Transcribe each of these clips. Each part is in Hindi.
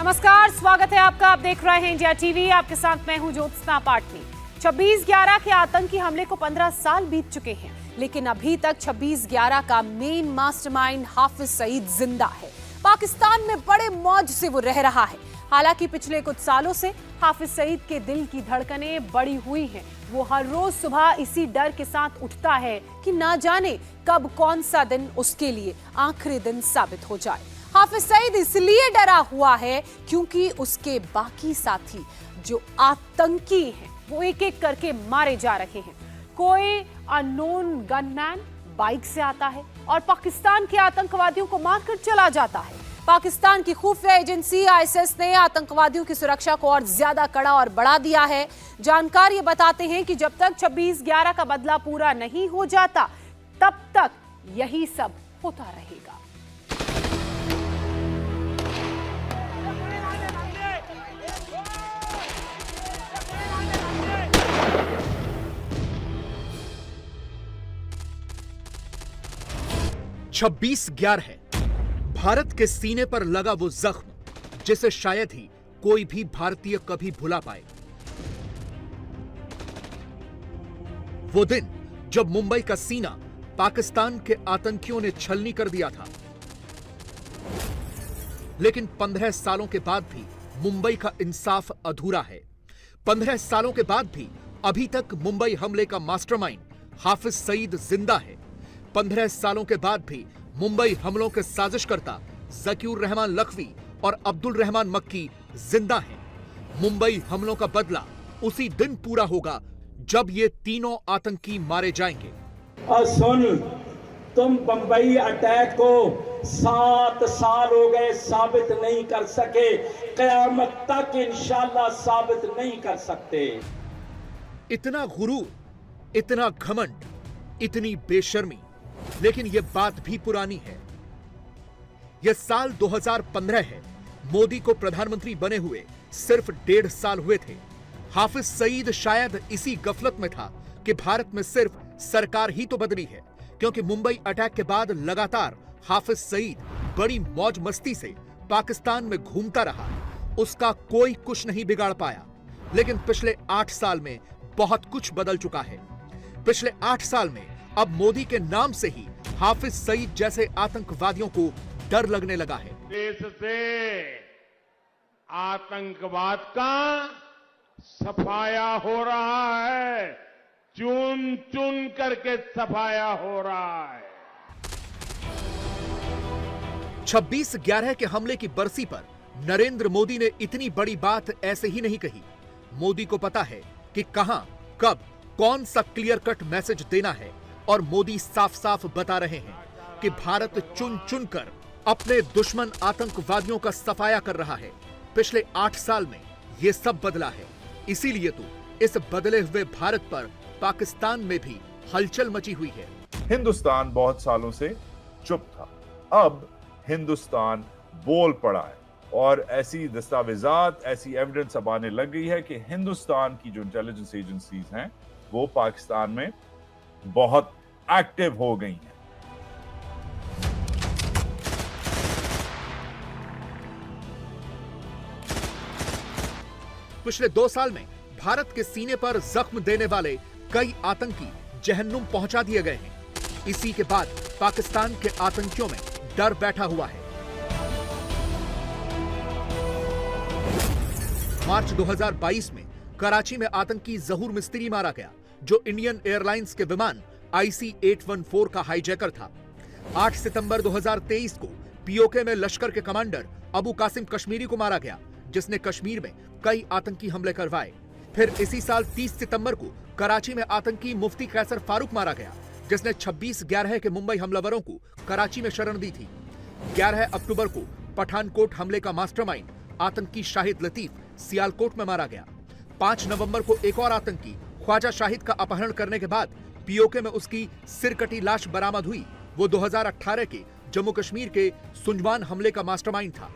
नमस्कार, स्वागत है आपका। आप देख रहे हैं इंडिया टीवी। आपके साथ मैं हूं ज्योत्सना पाटनी। 26/11 के आतंकी हमले को 15 साल बीत चुके हैं, लेकिन अभी तक 26/11 का मेन मास्टरमाइंड हाफिज सईद जिंदा है। पाकिस्तान में बड़े मौज से वो रह रहा है। हालांकि पिछले कुछ सालों से हाफिज सईद के दिल की धड़कनें बढ़ी हुई हैं। वो हर रोज सुबह इसी डर के साथ उठता है कि ना जाने कब कौन सा दिन उसके लिए आखिरी दिन साबित हो जाए। हाफिज सईद इसलिए डरा हुआ है क्योंकि उसके बाकी साथी जो आतंकी हैं वो एक एक करके मारे जा रहे हैं। कोई अननोन गनमैन बाइक से आता है और पाकिस्तान के आतंकवादियों को मारकर चला जाता है। पाकिस्तान की खुफिया एजेंसी आईएसआई ने आतंकवादियों की सुरक्षा को और ज्यादा कड़ा और बढ़ा दिया है। जानकार ये बताते हैं कि जब तक 26/11 का बदला पूरा नहीं हो जाता तब तक यही सब होता रहेगा। छब्बीस 11 है भारत के सीने पर लगा वो जख्म जिसे शायद ही कोई भी भारतीय कभी भुला पाए। वो दिन जब मुंबई का सीना पाकिस्तान के आतंकियों ने छलनी कर दिया था। लेकिन 15 सालों के बाद भी मुंबई का इंसाफ अधूरा है। 15 सालों के बाद भी अभी तक मुंबई हमले का मास्टरमाइंड हाफिज सईद जिंदा है। 15 सालों के बाद भी मुंबई हमलों के साजिशकर्ता ज़कीउर रहमान लखवी और अब्दुल रहमान मक्की जिंदा हैं। मुंबई हमलों का बदला उसी दिन पूरा होगा जब ये तीनों आतंकी मारे जाएंगे। और सुन, तुम बंबई अटैक को 7 साल हो गए साबित नहीं कर सके, कयामत तक इंशाल्लाह साबित नहीं कर सकते। इतना गुरूर, इतना घमंड, इतनी बेशर्मी, लेकिन यह बात भी पुरानी है। यह साल 2015 है। मोदी को प्रधानमंत्री बने हुए सिर्फ 1.5 साल हुए थे। हाफिज सईद शायद इसी गफलत में था कि भारत में सिर्फ सरकार ही तो बदली है, क्योंकि मुंबई अटैक के बाद लगातार हाफिज सईद बड़ी मौज मस्ती से पाकिस्तान में घूमता रहा। उसका कोई कुछ नहीं बिगाड़ पाया। लेकिन पिछले 8 साल में बहुत कुछ बदल चुका है। पिछले 8 साल में अब मोदी के नाम से ही हाफिज सईद जैसे आतंकवादियों को डर लगने लगा है। देश से आतंकवाद का सफाया हो रहा है, चुन चुन करके सफाया हो रहा है। 26/11 के हमले की बरसी पर नरेंद्र मोदी ने इतनी बड़ी बात ऐसे ही नहीं कही। मोदी को पता है कि कहां, कब, कौन सा क्लियर कट मैसेज देना है और मोदी साफ साफ बता रहे हैं कि भारत चुन चुन कर अपने दुश्मन आतंकवादियों का सफाया कर रहा है। पिछले 8 साल में यह सब बदला है। इसीलिए तो इस बदले हुए भारत पर पाकिस्तान में भी हलचल मची हुई है। हिंदुस्तान बहुत सालों से चुप था, अब हिंदुस्तान बोल पड़ा है और ऐसी दस्तावेजात, ऐसी एविडेंस अब आने लग गई है कि हिंदुस्तान की जो इंटेलिजेंस एजेंसीज हैं वो पाकिस्तान में बहुत एक्टिव हो गई हैं। पिछले 2 साल में भारत के सीने पर जख्म देने वाले कई आतंकी जहन्नुम पहुंचा दिए गए हैं। इसी के बाद पाकिस्तान के आतंकियों में डर बैठा हुआ है। मार्च 2022 में कराची में आतंकी जहूर मिस्त्री मारा गया, जो इंडियन एयरलाइंस के विमान IC-814 का हाईजैकर था। 8 सितंबर 2023 को पीओके में लश्कर के कमांडर अबू कासिम कश्मीरी को मारा गया, जिसने कश्मीर में कई आतंकी हमले करवाए। फिर इसी साल 30 सितंबर को कराची में आतंकी मुफ्ती कैसर फारूक मारा गया, जिसने 26/11 के मुंबई हमलावरों को कराची में शरण दी थी। 11 अक्टूबर को पठानकोट हमले का मास्टरमाइंड आतंकी शाहिद लतीफ सियालकोट में मारा गया। 5 नवंबर को एक और आतंकी ख्वाजा शाहिद का अपहरण करने के बाद पीओके में उसकी सिरकटी लाश बरामद हुई। वो 2018 के जम्मू कश्मीर के सुंजवान हमले का मास्टरमाइंड था।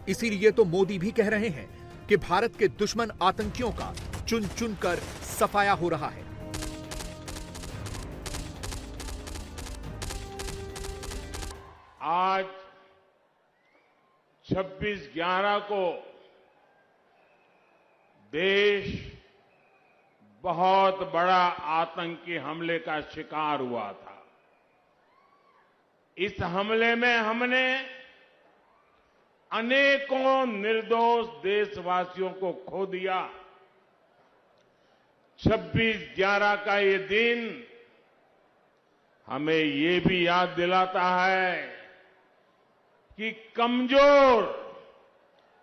इसीलिए तो मोदी भी कह रहे हैं कि भारत के दुश्मन आतंकियों का चुन चुन कर सफाया हो रहा है। आज 26/11 को देश बहुत बड़ा आतंकी हमले का शिकार हुआ था। इस हमले में हमने अनेकों निर्दोष देशवासियों को खो दिया। 26/11 का ये दिन हमें ये भी याद दिलाता है कि कमजोर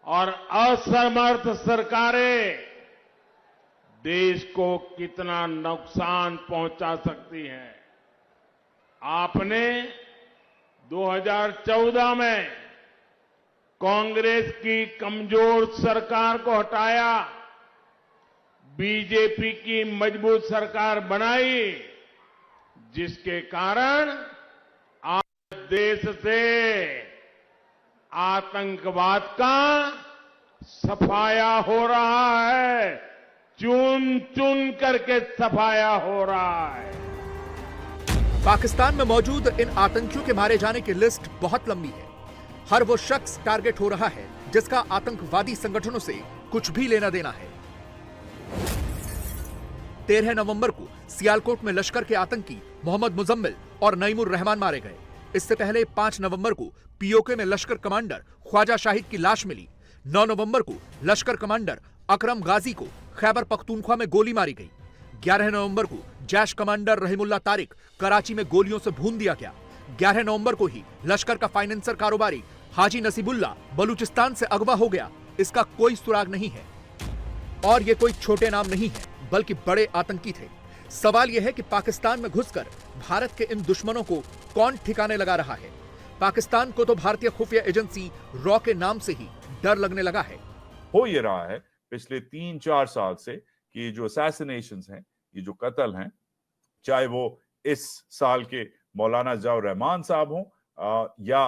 और असमर्थ सरकारें देश को कितना नुकसान पहुंचा सकती हैं। आपने 2014 में कांग्रेस की कमजोर सरकार को हटाया, बीजेपी की मजबूत सरकार बनाई, जिसके कारण आज देश से आतंकवाद का सफाया हो रहा है, चुन चुन करके सफाया हो रहा है। पाकिस्तान में मौजूद इन आतंकियों के मारे जाने की लिस्ट बहुत लंबी है। हर वो शख्स टारगेट हो रहा है जिसका आतंकवादी संगठनों से कुछ भी लेना देना है। 13 नवंबर को सियालकोट में लश्कर के आतंकी मोहम्मद मुजम्मिल और नईमुर रहमान मारे गए। इससे पहले 5 नवंबर को पीओके में लश्कर कमांडर ख्वाजा शाहिद की लाश मिली। 9 नवंबर को लश्कर कमांडर अकरम गाजी को खैबर पख्तूनख्वा में गोली मारी गई। 11 नवंबर को जैश कमांडर रहीमुल्लाह तारिक कराची में गोलियों से भून दिया गया। 11 नवंबर को ही लश्कर का फाइनेंसर कारोबारी हाजी नसीबुल्लाह बलूचिस्तान से अगवा हो गया। इसका कोई सुराग नहीं है और ये कोई छोटे नाम नहीं है बल्कि बड़े आतंकी थे। सवाल यह है कि पाकिस्तान में घुसकर भारत के इन दुश्मनों को कौन ठिकाने लगा रहा है। पाकिस्तान को तो भारतीय खुफिया एजेंसी रॉ के नाम से ही डर लगने लगा है। हो ये रहा है पिछले 3-4 साल से कि जो असैसिनेशंस हैं, ये जो कत्ल हैं, चाहे वो इस साल के मौलाना ज़ियाउर रहमान साहब हों या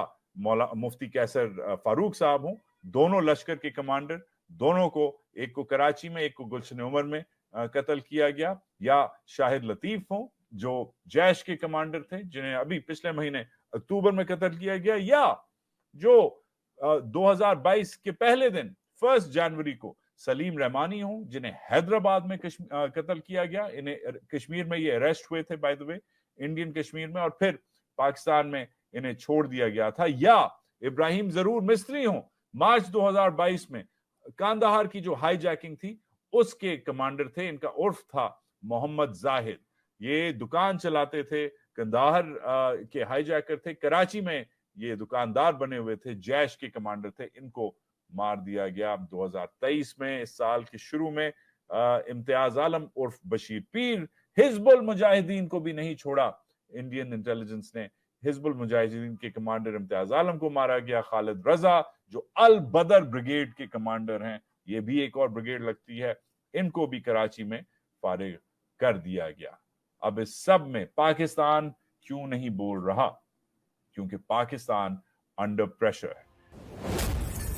मुफ्ती कैसर फारूक साहब हों, दोनों लश्कर के कमांडर, दोनों को, एक को कराची में, एक को गुलशन उमर में कत्ल किया गया, या शाहिद लतीफ हों जो जैश के कमांडर थे जिन्हें अभी पिछले महीने अक्टूबर में कत्ल किया गया, या जो 2022 के पहले दिन 1 जनवरी को सलीम रहमानी हों जिन्हें हैदराबाद में कत्ल किया गया। इन्हें कश्मीर में ये अरेस्ट हुए थे, by the way, Indian Kashmir में, और फिर पाकिस्तान में इन्हें छोड़ दिया गया था। या इब्राहिम जरूर मिस्त्री हों, मार्च 2022 में कांदाहार की जो हाईजैकिंग थी उसके कमांडर थे। इनका उर्फ था मोहम्मद जाहिद। ये दुकान चलाते थे, कंदाहार के हाईजैकर थे, कराची में ये दुकानदार बने हुए थे, जैश के कमांडर थे। इनको मार दिया गया 2023 में। इस साल के शुरू में इम्तियाज आलम उर्फ बशीर पीर, हिजबुल मुजाहिदीन को भी नहीं छोड़ा। इंडियन इंटेलिजेंस ने हिजबुल मुजाहिदीन के कमांडर इम्तियाज आलम को मारा गया। खालिद रजा जो अल बदर ब्रिगेड के कमांडर हैं, ये भी एक और ब्रिगेड लगती है, इनको भी कराची में फारिग कर दिया गया। अब इस सब में पाकिस्तान क्यों नहीं बोल रहा? क्योंकि पाकिस्तान अंडर प्रेशर है।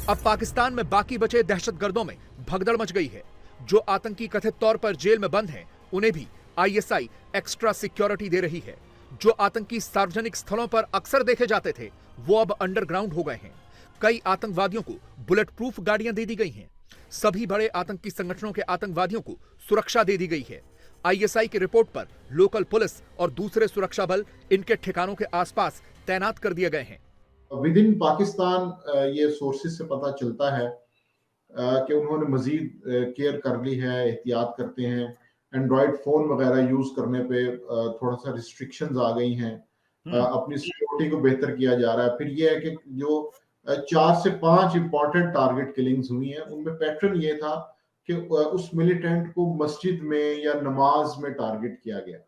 अब पाकिस्तान में बाकी बचे दहशतगर्दों में भगदड़ मच गई है। जो आतंकी कथित तौर पर जेल में बंद हैं, उन्हें भी आईएसआई एक्स्ट्रा सिक्योरिटी दे रही है। जो आतंकी सार्वजनिक स्थलों पर अक्सर देखे जाते थे, वो अब अंडरग्राउंड हो गए हैं। कई आतंकवादियों को बुलेट प्रूफ गाड़ियां दे दी गई हैं। सभी बड़े आतंकी संगठनों के आतंकवादियों को सुरक्षा दे दी गई है। आईएसआई की रिपोर्ट पर लोकल पुलिस और दूसरे सुरक्षा बल इनके ठिकानों के आसपास तैनात कर दिए गए हैं। विद इन पाकिस्तान ये सोर्सेज से पता चलता है कि उन्होंने मजीद केयर कर ली है, एहतियात करते हैं। एंड्रॉयड फोन वगैरह यूज करने पे थोड़ा सा रिस्ट्रिक्शंस आ गई हैं। अपनी सिक्योरिटी को बेहतर किया जा रहा है। फिर ये है कि जो 4 से 5 इंपॉर्टेंट टारगेट किलिंग्स हुई हैं, उनमें पैटर्न ये था कि उस मिलिटेंट को मस्जिद में या नमाज में टारगेट किया गया।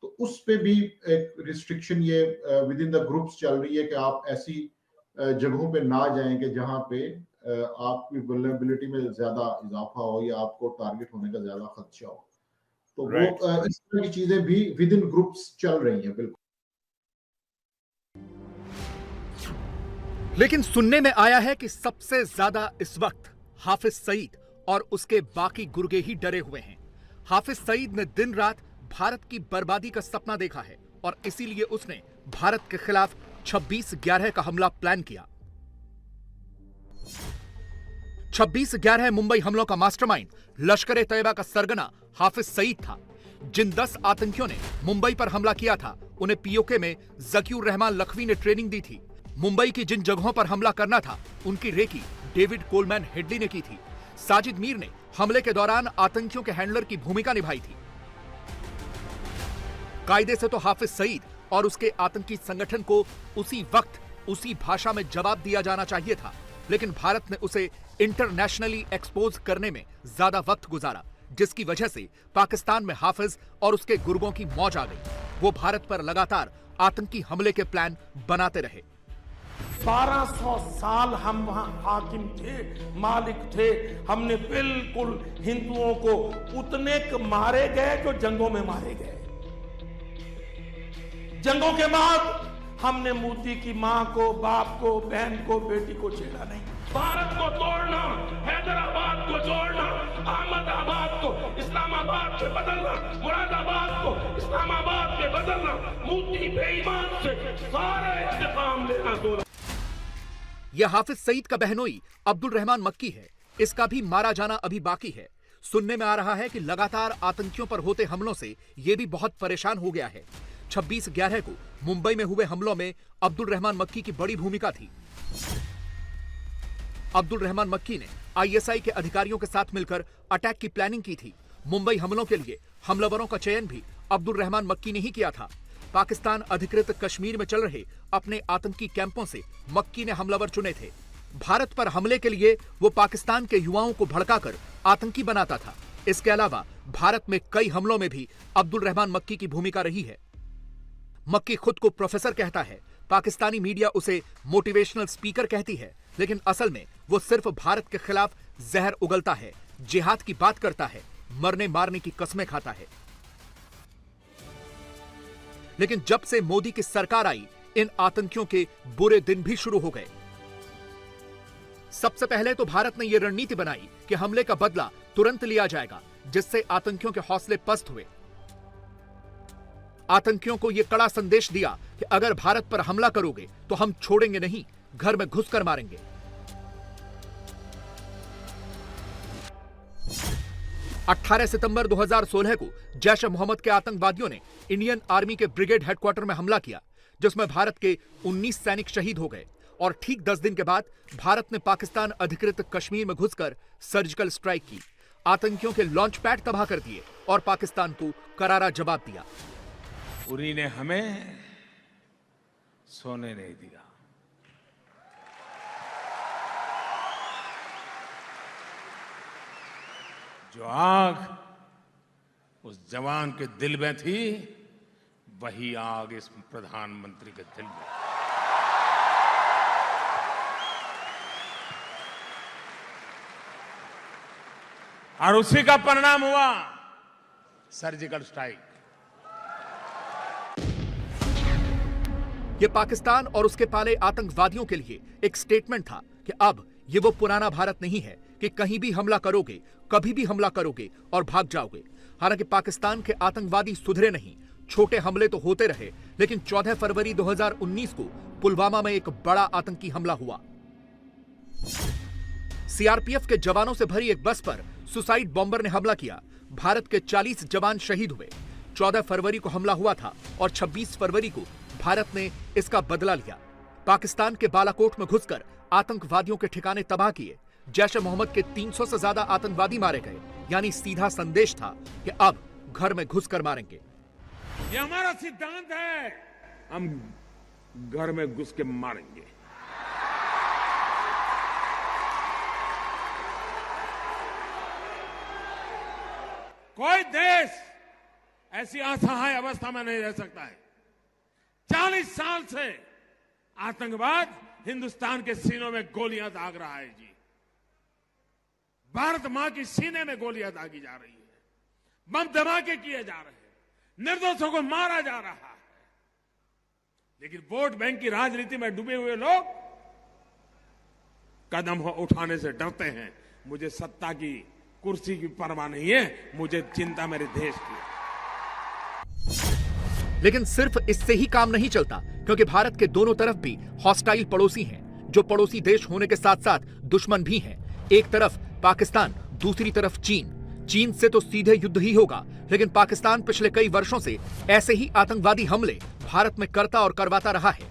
तो उस पे भी एक रिस्ट्रिक्शन ये विद इन द ग्रुप्स चल रही है कि आप ऐसी जगहों पे ना जाएं कि जहां पे आपकी वल्नरेबिलिटी में ज्यादा इजाफा हो या आपको टारगेट होने का ज्यादा खदशा हो। तो वो इस तरह की चीजें भी विद इन ग्रुप्स चल रही हैं। बिल्कुल। लेकिन सुनने में आया है कि सबसे ज्यादा इस वक्त हाफिज सईद और उसके बाकी गुर्गे ही डरे हुए हैं। हाफिज सईद ने दिन रात भारत की बर्बादी का सपना देखा है और इसीलिए उसने भारत के खिलाफ 26/11 का हमला प्लान किया। 26/11 मुंबई हमलों का मास्टरमाइंड लश्कर-ए-तैयबा का सरगना हाफिज सईद था। जिन 10 आतंकियों ने मुंबई पर हमला किया था, उन्हें पीओके में ज़कीउर रहमान लखवी ने ट्रेनिंग दी थी। मुंबई की जिन जगहों पर हमला करना था, उनकी रेकी डेविड कोलमैन हेडली ने की थी। साजिद मीर ने हमले के दौरान आतंकियों के हैंडलर की भूमिका निभाई थी। कायदे से तो हाफिज सईद और उसके आतंकी संगठन को उसी वक्त उसी भाषा में जवाब दिया जाना चाहिए था, लेकिन भारत ने उसे इंटरनेशनली एक्सपोज करने में ज्यादा वक्त गुजारा, जिसकी वजह से पाकिस्तान में हाफिज और उसके गुर्गों की मौज आ गई। वो भारत पर लगातार आतंकी हमले के प्लान बनाते रहे। 1200 साल हम वहां हाकिम थे, मालिक थे। हमने बिल्कुल हिंदुओं को उतने मारे गए जो जंगों में मारे गए। जंगों के बाद हमने मोदी की मां को, बाप को, बहन को, बेटी को छेड़ा नहीं। भारत को तोड़ना, हैदराबाद को जोड़ना, अहमदाबाद को इस्लामाबाद में बदलना, मुरादाबाद को इस्लामाबाद में बदलना, मोदी बेईमान से सारा इंतकाम लेना दो। यह हाफिज सईद का बहनोई अब्दुल रहमान मक्की है। इसका भी मारा जाना अभी बाकी है। सुनने में आ रहा है कि लगातार आतंकियों पर होते हमलों से यह भी बहुत परेशान हो गया है। 26/11 को मुंबई में हुए हमलों में अब्दुल रहमान मक्की की बड़ी भूमिका थी। अब्दुल रहमान मक्की ने आईएसआई के अधिकारियों के साथ मिलकर अटैक की प्लानिंग की थी। मुंबई हमलों के लिए हमलावरों का चयन भी अब्दुल रहमान मक्की ने ही किया था। पाकिस्तान अधिकृत कश्मीर में चल रहे अपने आतंकी कैंपों से मक्की ने हमलावर चुने थे। भारत पर हमले के लिए वो पाकिस्तान के युवाओं को भड़काकर आतंकी बनाता था। इसके अलावा भारत में कई हमलों में भी अब्दुल रहमान मक्की की भूमिका रही है। मक्की खुद को प्रोफेसर कहता है। पाकिस्तानी मीडिया उसे मोटिवेशनल स्पीकर कहती है, लेकिन असल में वो सिर्फ भारत के खिलाफ जहर उगलता है, जिहाद की बात करता है, मरने मारने की कस्में खाता है। लेकिन जब से मोदी की सरकार आई, इन आतंकियों के बुरे दिन भी शुरू हो गए। सबसे पहले तो भारत ने यह रणनीति बनाई कि हमले का बदला तुरंत लिया जाएगा, जिससे आतंकियों के हौसले पस्त हुए। आतंकियों को यह कड़ा संदेश दिया कि अगर भारत पर हमला करोगे तो हम छोड़ेंगे नहीं, घर में घुसकर मारेंगे। अठारह सितंबर 2016 को जैश ए मोहम्मद के आतंकवादियों ने इंडियन आर्मी के ब्रिगेड हेडक्वार्टर में हमला किया, जिसमें भारत के 19 सैनिक शहीद हो गए। और ठीक 10 दिन के बाद भारत ने पाकिस्तान अधिकृत कश्मीर में घुसकर सर्जिकल स्ट्राइक की, आतंकियों के लॉन्च पैड तबाह कर दिए और पाकिस्तान को करारा जवाब दिया। उरी ने हमें सोने नहीं दिया। जो आग उस जवान के दिल में थी, वही आग इस प्रधानमंत्री के दिल में। और उसी का परिणाम हुआ सर्जिकल स्ट्राइक। यह पाकिस्तान और उसके पाले आतंकवादियों के लिए एक स्टेटमेंट था कि अब ये वो पुराना भारत नहीं है कि कहीं भी हमला करोगे, कभी भी हमला करोगे और भाग जाओगे। हालांकि पाकिस्तान के आतंकवादी सुधरे नहीं, छोटे हमले तो होते रहे, लेकिन 14 फरवरी 2019 को पुलवामा में एक बड़ा आतंकी हमला हुआ। सीआरपीएफ के जवानों से भरी एक बस पर सुसाइड बॉम्बर ने हमला किया। भारत के 40 जवान शहीद हुए। 14 फरवरी को हमला हुआ था और 26 फरवरी को भारत ने इसका बदला लिया। पाकिस्तान के बालाकोट में घुसकर आतंकवादियों के ठिकाने तबाह किए। जैश ए मोहम्मद के 300 से ज्यादा आतंकवादी मारे गए। यानी सीधा संदेश था कि अब घर में घुसकर मारेंगे। ये हमारा सिद्धांत है, हम घर में घुस के मारेंगे। कोई देश ऐसी असहाय अवस्था में नहीं रह सकता है। 40 साल से आतंकवाद हिंदुस्तान के सीनों में गोलियां दाग रहा है जी। भारत मां की सीने में गोलियां दागी जा रही है, बम धमाके किए जा रहे हैं, निर्दोषों को मारा जा रहा है। लेकिन वोट बैंक की राजनीति में डूबे हुए लोग कदम उठाने से डरते हैं। मुझे सत्ता की कुर्सी की परवाह नहीं है, मुझे चिंता मेरे देश की। लेकिन सिर्फ इससे ही काम नहीं चलता, क्योंकि भारत के दोनों तरफ भी हॉस्टाइल पड़ोसी हैं, जो पड़ोसी देश होने के साथ साथ दुश्मन भी हैं। एक तरफ पाकिस्तान, दूसरी तरफ चीन से तो सीधे युद्ध ही होगा, लेकिन पाकिस्तान पिछले कई वर्षों से ऐसे ही आतंकवादी हमले भारत में करता और करवाता रहा है।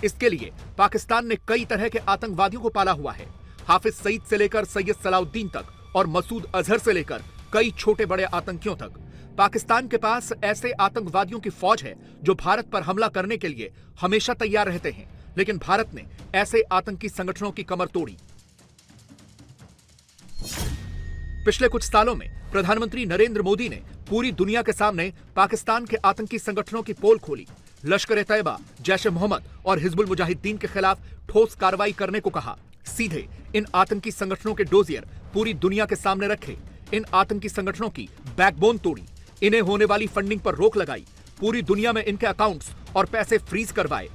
इसके लिए पाकिस्तान ने कई तरह के आतंकवादियों को पाला हुआ है। हाफिज सईद से लेकर सैयद सलाउद्दीन तक और मसूद अजहर से लेकर कई छोटे बड़े आतंकियों तक पाकिस्तान के पास ऐसे आतंकवादियों की फौज है जो भारत पर हमला करने के लिए हमेशा तैयार रहते हैं। लेकिन भारत ने ऐसे आतंकी संगठनों की कमर तोड़ी। पिछले कुछ सालों में प्रधानमंत्री नरेंद्र मोदी ने पूरी दुनिया के सामने पाकिस्तान के आतंकी संगठनों की पोल खोली। लश्कर-ए-तैयबा, जैश-ए-मोहम्मद और हिजबुल मुजाहिदीन के खिलाफ ठोस कार्रवाई करने को कहा। सीधे इन आतंकी संगठनों के डोजियर पूरी दुनिया के सामने रखे। इन आतंकी संगठनों की बैकबोन तोड़ी। इन्हें होने वाली फंडिंग पर रोक लगाई। पूरी दुनिया में इनके अकाउंट्स और पैसे फ्रीज करवाए।